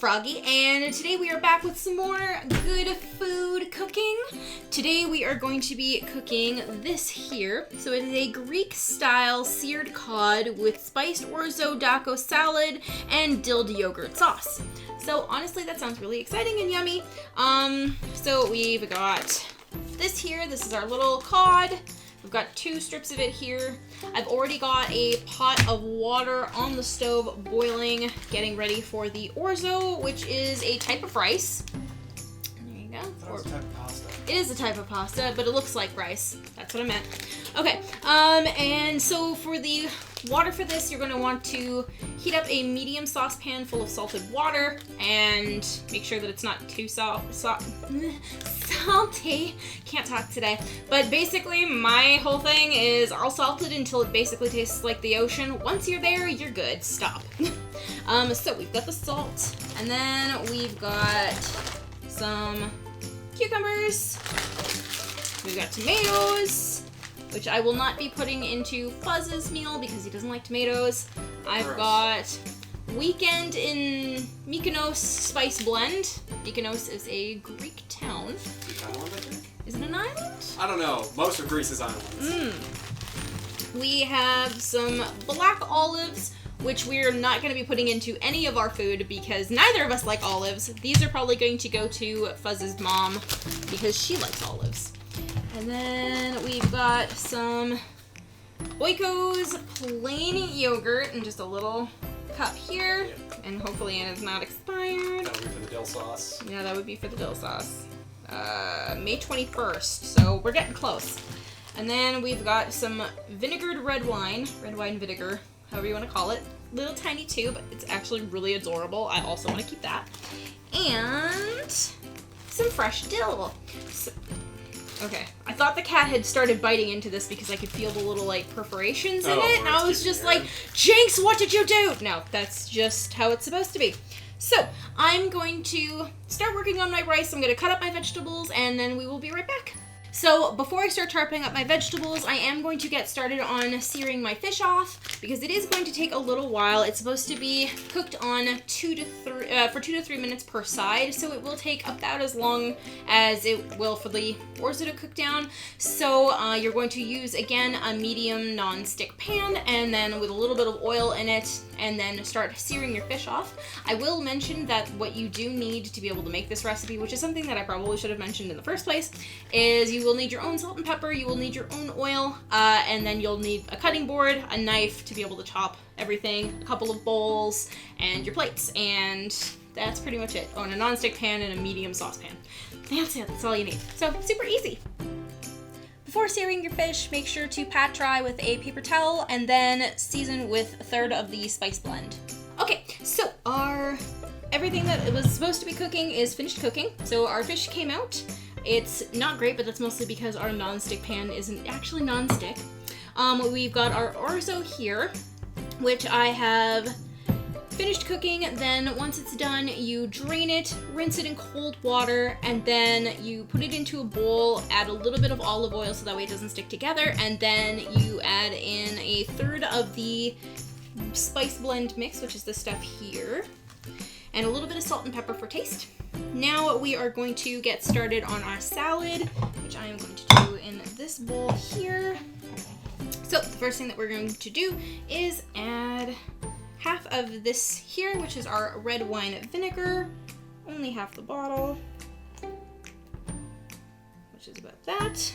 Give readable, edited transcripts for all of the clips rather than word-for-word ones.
Froggy, and today we are back with some more good food cooking. Today we are going to be cooking this here. So it is a Greek-style seared cod with spiced orzo daco salad and dilled yogurt sauce. So honestly, that sounds really exciting and yummy. So we've got this here. This is our little cod. We've got 2 strips of it here. I've already got a pot of water on the stove boiling, getting ready for the orzo, which is a type of rice. There you go. It's a type of pasta. It is a type of pasta, but it looks like rice. That's what I meant. Okay, and so for the water for this, you're gonna want to heat up a medium saucepan full of salted water and make sure that it's not too salty. Can't talk today. But basically, my whole thing is all salted until it basically tastes like the ocean. Once you're there, you're good. Stop. So we've got the salt, and then we've got some cucumbers. We've got tomatoes, which I will not be putting into Fuzz's meal because he doesn't like tomatoes. I've got Weekend in Mykonos spice blend. Mykonos is a Greek town. Greek island, I think? Is it an island? I don't know. Most of Greece is islands. We have some black olives, which we're not going to be putting into any of our food because neither of us like olives. These are probably going to go to Fuzz's mom because she likes olives. And then we've got some Oiko's plain yogurt in just a little cup here. Yep. And hopefully it is not expired. That'll be for the dill sauce. Yeah, that would be for the dill sauce. May 21st, so we're getting close. And then we've got some vinegared red wine vinegar, however you want to call it. Little tiny tube. It's actually really adorable. I also want to keep that. And some fresh dill. Okay, I thought the cat had started biting into this because I could feel the little, like, perforations in it, and I was just like, Jinx, what did you do? No, that's just how it's supposed to be. So, I'm going to start working on my rice, I'm going to cut up my vegetables, and then we will be right back. So, before I start chopping up my vegetables, I am going to get started on searing my fish off, because it is going to take a little while. It's supposed to be cooked on 2 to 3 minutes per side, so it will take about as long as it will for the orzo to cook down. So, you're going to use, again, a medium non-stick pan, and then with a little bit of oil in it, and then start searing your fish off. I will mention that what you do need to be able to make this recipe, which is something that I probably should have mentioned in the first place, is you will need your own salt and pepper, you will need your own oil, and then you'll need a cutting board, a knife to be able to chop everything, a couple of bowls, and your plates, and that's pretty much it. Oh, and a non-stick pan and a medium saucepan. That's it, that's all you need. So, super easy. Before searing your fish, make sure to pat dry with a paper towel and then season with a third of the spice blend. Okay, so everything that it was supposed to be cooking is finished cooking. So our fish came out. It's not great, but that's mostly because our non-stick pan isn't actually non-stick. We've got our orzo here, which I have finished cooking. Then once it's done, you drain it, rinse it in cold water, and then you put it into a bowl, add a little bit of olive oil so that way it doesn't stick together, and then you add in a third of the spice blend mix, which is this stuff here, and a little bit of salt and pepper for taste. Now we are going to get started on our salad, which I am going to do in this bowl here. So the first thing that we're going to do is add half of this here, which is our red wine vinegar, only half the bottle, which is about that.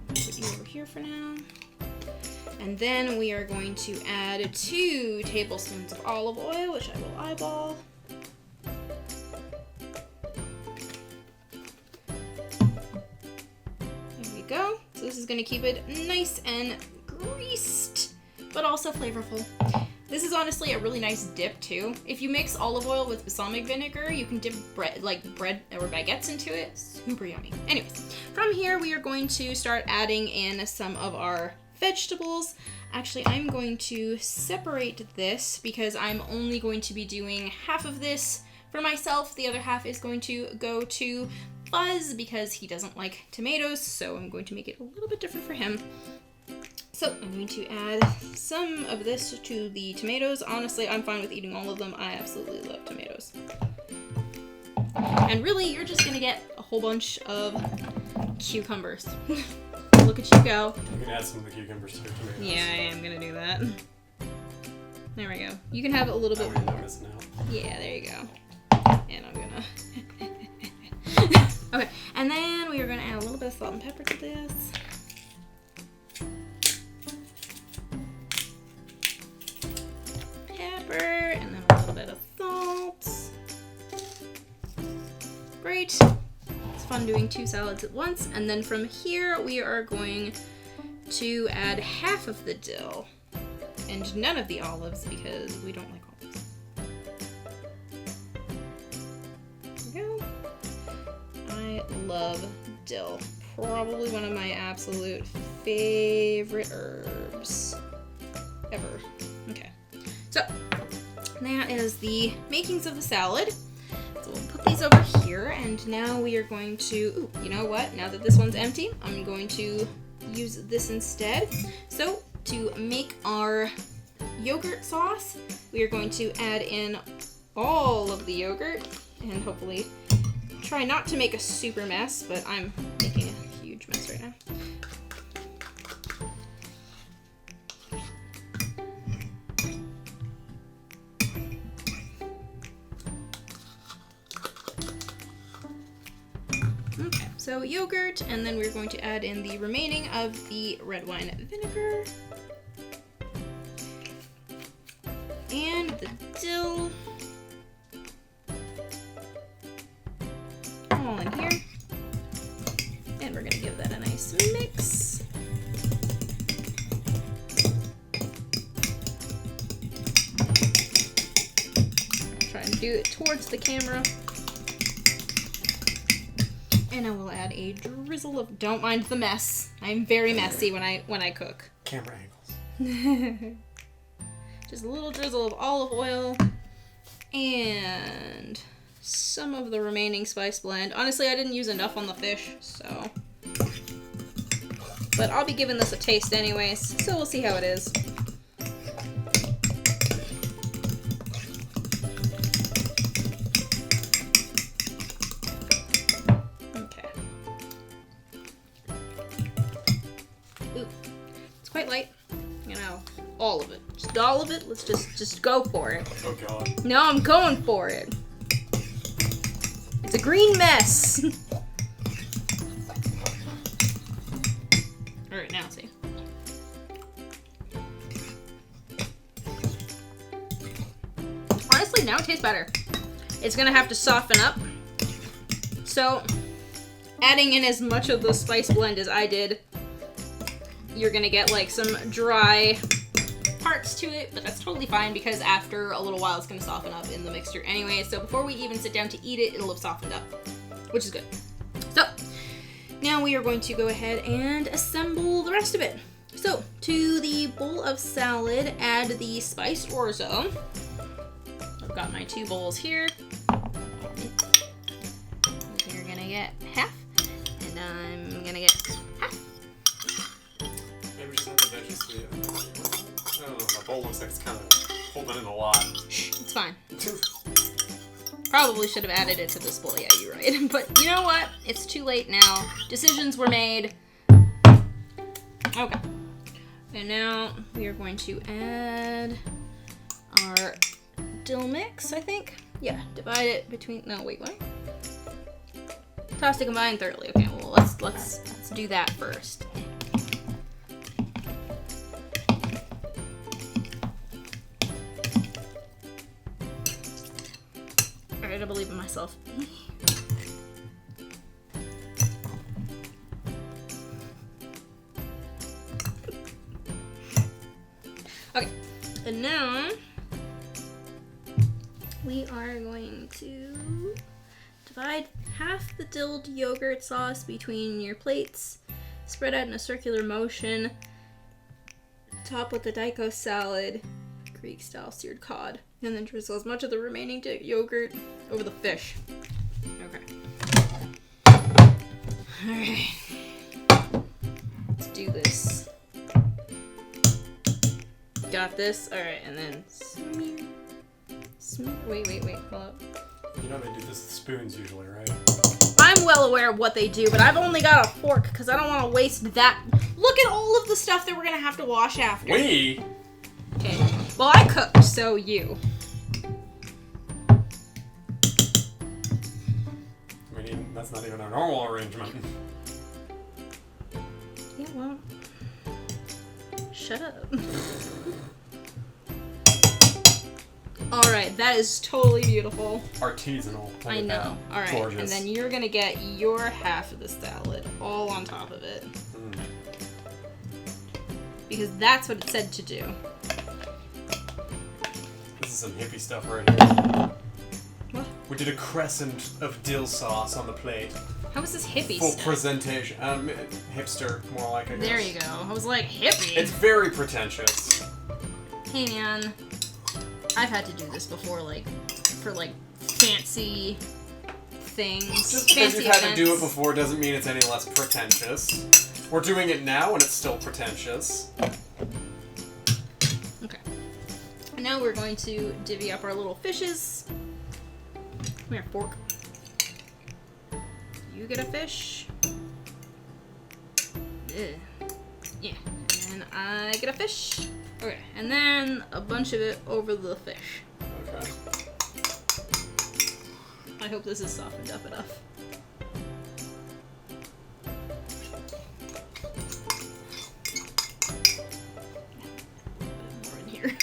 Put you over here for now. And then we are going to add 2 tablespoons of olive oil, which I will eyeball. There we go. So this is going to keep it nice and greased, but also flavorful. This is honestly a really nice dip too. If you mix olive oil with balsamic vinegar, you can dip bread or baguettes into it. Super yummy. Anyways, from here we are going to start adding in some of our vegetables. Actually, I'm going to separate this because I'm only going to be doing half of this for myself. The other half is going to go to Fuzz because he doesn't like tomatoes, so I'm going to make it a little bit different for him. So I'm going to add some of this to the tomatoes. Honestly, I'm fine with eating all of them. I absolutely love tomatoes. And really, you're just gonna get a whole bunch of cucumbers. Look at you go. You can add some of the cucumbers to your tomatoes. Yeah, I am gonna do that. There we go. You can have it a little bit more. Yeah, there you go. And I'm gonna... Okay, and then we are gonna add a little bit of salt and pepper to this. Pepper, and then a little bit of salt. Great. It's fun doing 2 salads at once. And then from here, we are going to add half of the dill and none of the olives because we don't like olives. There we go. I love dill. Probably one of my absolute favorite herbs ever. Okay. So, that is the makings of the salad. So we'll put these over here, and now we are going to, ooh, you know what? Now that this one's empty, I'm going to use this instead. So, to make our yogurt sauce, we are going to add in all of the yogurt, and hopefully try not to make a super mess, but I'm making a huge mess right now. Okay, so yogurt, and then we're going to add in the remaining of the red wine vinegar. And the dill. All in here. And we're gonna give that a nice mix. Try and do it towards the camera. And I will add a drizzle of, don't mind the mess. I'm very messy when I cook. Camera angles. Just a little drizzle of olive oil and some of the remaining spice blend. Honestly, I didn't use enough on the fish, so. But I'll be giving this a taste anyways, so we'll see how it is. Okay. Ooh, it's quite light. You know, all of it. Just all of it. Let's just go for it. Oh god. No, I'm going for it. It's a green mess. Alright, now see. Honestly, now it tastes better. It's gonna have to soften up. So, adding in as much of the spice blend as I did, you're gonna get like some dry parts to it, but that's totally fine because after a little while it's gonna soften up in the mixture anyway. So before we even sit down to eat it, it'll have softened up, which is good. So now we are going to go ahead and assemble the rest of it. So to the bowl of salad, add the spiced orzo. I've got my 2 bowls here. You're gonna get half, and I'm gonna get half. Maybe just have the veggies to it. I don't know, my bowl looks like it's kind of holding in a lot. It's fine. Probably should have added it to this bowl. Yeah, you're right. But you know what? It's too late now. Decisions were made. Okay. And now we are going to add our dill mix, I think. Yeah, divide it between, no, wait, what? Toss to combine thoroughly. Okay, well, let's do that first. Alright, I believe in myself. Okay, and now we are going to divide half the dilled yogurt sauce between your plates, spread out in a circular motion, top with the Daiko salad, Greek style seared cod, and then drizzle as much of the remaining yogurt over the fish. Okay. Alright. Let's do this. Got this. All right, and then smear. Wait, hold up. You know they do this with spoons usually, right? I'm well aware of what they do, but I've only got a fork because I don't want to waste that. Look at all of the stuff that we're gonna have to wash after. We. Okay. Well, I cooked, so you. I mean, that's not even our normal arrangement. Yeah, well. Shut up. Alright, that is totally beautiful. Artisanal. I know. Alright, Gorgeous. and then you're gonna get your half of the salad all on top of it. Because that's what it said to do. This is some hippie stuff right here. What? We did a crescent of dill sauce on the plate. How is this hippie Full stuff? presentation. Hipster, more like, I guess. There you go. I was like, hippie? It's very pretentious. Hey man, I've had to do this before, like, for like fancy things. Just because fancy you've had to do it events. before doesn't mean it's any less pretentious. We're doing it now and it's still pretentious. Okay. And now we're going to divvy up our little fishes. Come here, fork. You get a fish. Ugh. Yeah. And I get a fish. Okay. And then a bunch of it over the fish. Okay. I hope this is softened up enough. More in here.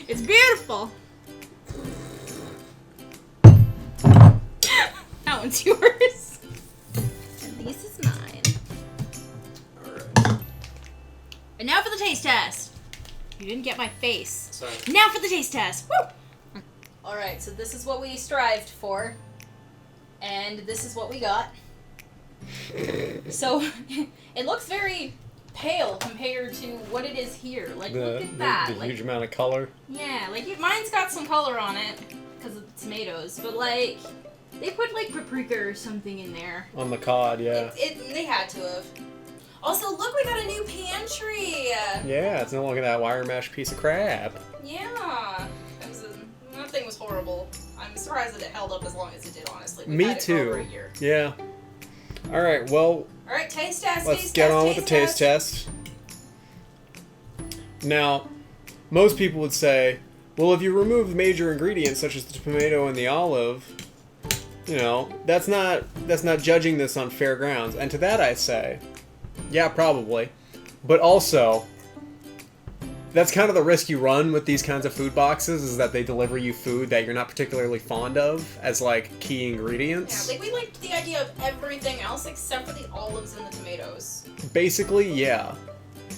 It's beautiful. That one's yours. And this is mine. Alright. And now for the taste test. You didn't get my face. Sorry. Now for the taste test. Woo! Alright, so this is what we strived for. And this is what we got. So, it looks very pale compared to what it is here. Like, look at that. The Like, huge amount of color. yeah, like, mine's got some color on it because of the tomatoes. But, like, they put, like, paprika or something in there. On the cod, yeah. They had to have. Also, look, we got a new pantry. Yeah, it's no longer that wire mesh piece of crap. Yeah. That thing was horrible. I'm surprised that it held up as long as it did, honestly. We've Me had it for over too. a year. Yeah. Alright, well, Alright, taste test, let's taste get test, on with the taste test. Now, most people would say, well, if you remove major ingredients such as the tomato and the olive, you know, that's not judging this on fair grounds. And to that I say, yeah, probably. But also, that's kind of the risk you run with these kinds of food boxes, is that they deliver you food that you're not particularly fond of as, like, key ingredients. Yeah, like, we liked the idea of everything else except for the olives and the tomatoes. Basically, yeah.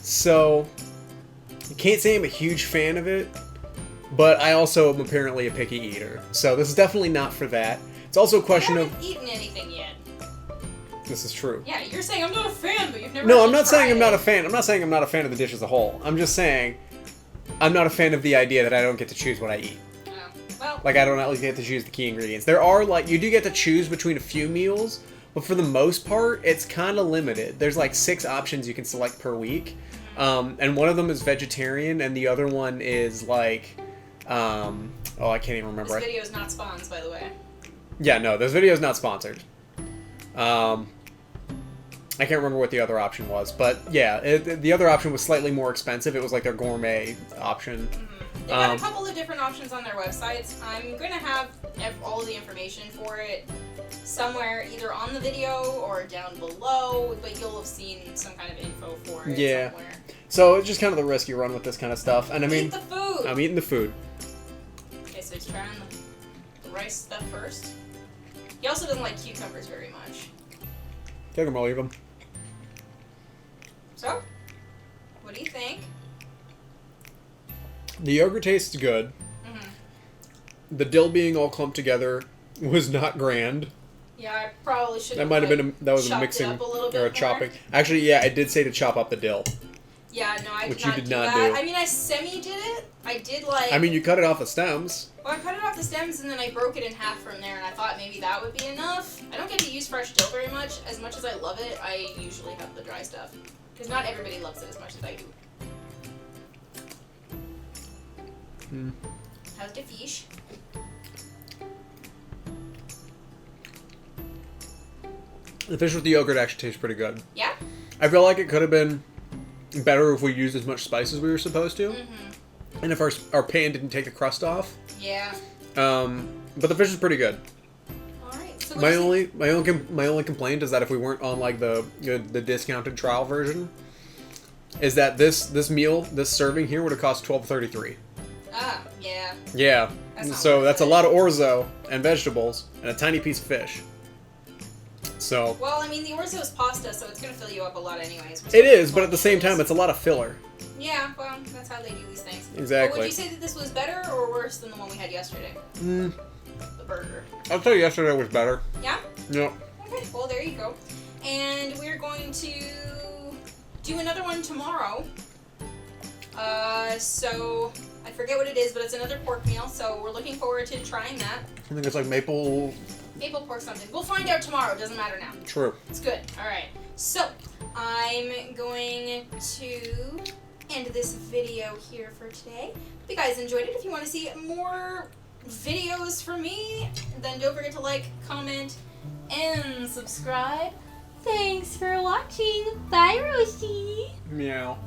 So, I can't say I'm a huge fan of it, but I also am apparently a picky eater. So this is definitely not for that. It's also a question You of... haven't eaten anything yet. This is true. Yeah, you're saying I'm not a fan, but you've never No, actually I'm not saying I'm tried not a it. fan. I'm not saying I'm not a fan of the dish as a whole. I'm just saying I'm not a fan of the idea that I don't get to choose what I eat. Oh, well, Like, I don't at least get to choose the key ingredients. There are, like, you do get to choose between a few meals, but for the most part, it's kind of limited. There's, like, 6 options you can select per week. And one of them is vegetarian, and the other one is, like, oh, I can't even remember. this video is not spawns, by the way. Yeah, no, this video is not sponsored. I can't remember what the other option was, but yeah, the other option was slightly more expensive. It was like their gourmet option. They've got a couple of different options on their websites. I'm going to have all of the information for it somewhere, either on the video or down below, but you'll have seen some kind of info for it somewhere. So it's just kind of the risk you run with this kind of stuff. And I mean, Eat the food! I'm eating the food. Okay, so he's trying the rice stuff first. He also doesn't like cucumbers very much. Take them or leave them. So, what do you think? The yogurt tastes good. The dill being all clumped together was not grand. Yeah, I probably should That might have been that was a chopped mixing it up a little bit or a more. chopping. Actually, yeah, it did say to chop up the dill. Yeah, no, I Which did you not did do not that. do. I mean, I semi-did it. I did, like... I mean, you cut it off the stems. Well, I cut it off the stems and then I broke it in half from there, and I thought maybe that would be enough. I don't get to use fresh dill very much. As I love it, I usually have the dry stuff. Because not everybody loves it as much as I do. Mm. How's the fish? The fish with the yogurt actually tastes pretty good. Yeah? I feel like it could have been better if we used as much spice as we were supposed to. Mm-hmm. And if our pan didn't take the crust off. Yeah. But the fish is pretty good. Alright, so My only complaint is that if we weren't on like the discounted trial version, is that this meal, this serving here would have cost $12.33. Ah, yeah. Yeah. That's not So worth that's a it. lot of orzo and vegetables and a tiny piece of fish. So Well, I mean, the orzo is pasta, so it's going to fill you up a lot anyways. it is, but at the same time, it's a lot of filler. Yeah, well, that's how they do these things. Exactly. But would you say that this was better or worse than the one we had yesterday? Mm, The burger. I'll tell you, yesterday was better. Yeah? Yep. Okay, well, there you go. And we're going to do another one tomorrow. So I forget what it is, but it's another pork meal, so we're looking forward to trying that. I think it's like maple. Maple pork something. We'll find out tomorrow. Doesn't matter now. True. It's good. All right. So I'm going to end this video here for today. If you guys enjoyed it, if you want to see more videos from me, then don't forget to like, comment, and subscribe. Thanks for watching. Bye, Rosie. Meow.